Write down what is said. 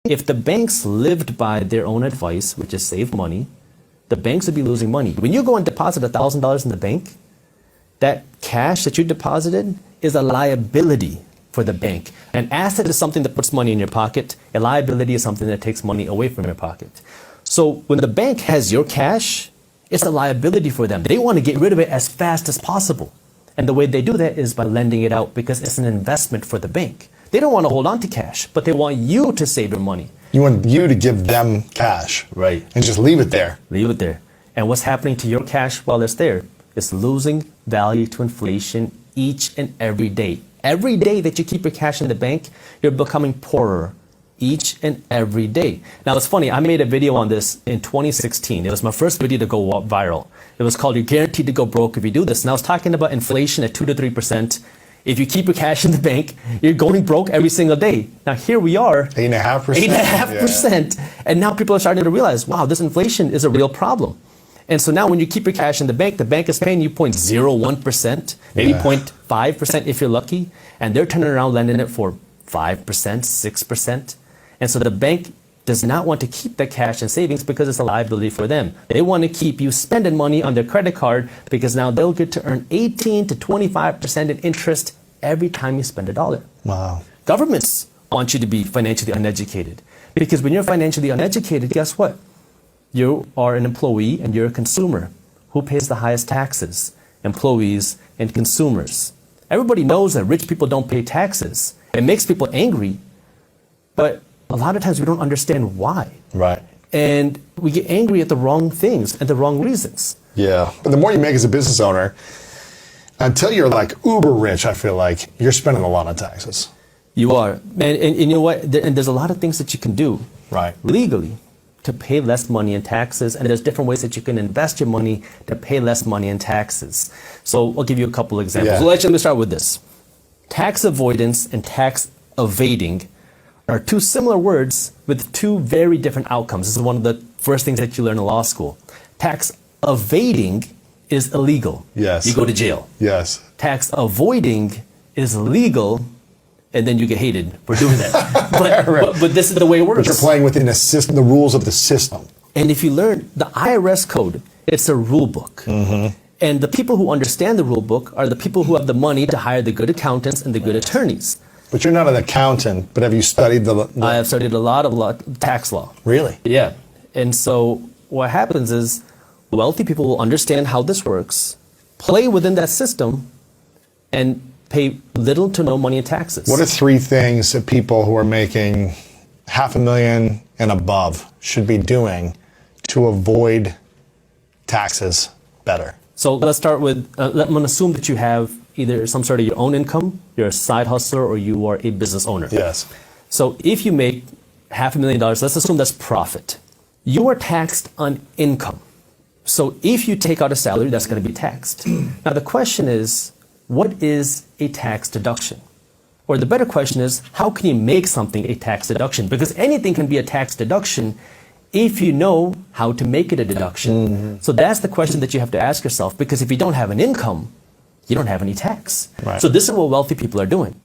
If the banks lived by their own advice, which is save money, the banks would be losing money. When you go and deposit $1,000 in the bank, that cash that you deposited is a liability for the bank. An asset is something that puts money in your pocket. A liability is something that takes money away from your pocket. So when the bank has your cash, it's a liability for them. They want to get rid of it as fast as possible. And the way they do that is by lending it out because it's an investment for the bank. They don't want to hold on to cash, but they want you to save your money. You want you to give them cash. Right. And just leave it there. Leave it there. And what's happening to your cash while it's there? It's losing value to inflation each and every day. Every day that you keep your cash in the bank, you're becoming poorer each and every day. Now, it's funny. I made a video on this in 2016. It was my first video to go viral. It was called "You're Guaranteed to Go Broke If You Do This." And I was talking about inflation at 2 to 3%. If you keep your cash in the bank, you're going broke every single day. Now, here we are. 8.5%. 8.5%. Yeah. And now people are starting to realize, wow, this inflation is a real problem. And so now when you keep your cash in the bank is paying you 0.01%, maybe 0.5% if you're lucky. And they're turning around lending it for 5%, 6%. And so the bank does not want to keep the cash in savings because it's a liability for them. They want to keep you spending money on their credit card because now they'll get to earn 18 to 25% in interest every time you spend $1. Wow. Governments want you to be financially uneducated because when you're financially uneducated, guess what? You are an employee and you're a consumer. Who pays the highest taxes? Employees and consumers. Everybody knows that rich people don't pay taxes. It makes people angry, but a lot of times we don't understand why. Right. And we get angry at the wrong things and the wrong reasons. Yeah. But the more you make as a business owner, until you're like uber rich, I feel like you're spending a lot on taxes. You are. And you know what? And there's a lot of things that you can do legally to pay less money in taxes. And there's different ways that you can invest your money to pay less money in taxes. So I'll give you a couple examples. Yeah. Well, let me start with this. Tax avoidance and tax evading are two similar words with two very different outcomes. This is one of the first things that you learn in law school. Tax evading is illegal. Yes. You go to jail. Yes. Tax avoiding is legal, and then you get hated for doing that. But this is the way it works. But you're playing within the rules of the system. And if you learn the IRS code, it's a rule book. Mm-hmm. And the people who understand the rule book are the people who have the money to hire the good accountants and the good attorneys. But you're not an accountant, but have you studied I have studied a lot of tax law. Really? Yeah. And so what happens is wealthy people will understand how this works, play within that system, and pay little to no money in taxes. What are 3 things that people who are making $500,000 and above should be doing to avoid taxes better? So let's start with, I'm going to assume that you have either some sort of your own income, you're a side hustler, or you are a business owner. Yes. So if you make $500,000, let's assume that's profit. You are taxed on income. So if you take out a salary, that's going to be taxed. Now the question is, what is a tax deduction? Or the better question is, how can you make something a tax deduction? Because anything can be a tax deduction if you know how to make it a deduction. Mm-hmm. So that's the question that you have to ask yourself, because if you don't have an income, you don't have any tax. Right. So this is what wealthy people are doing.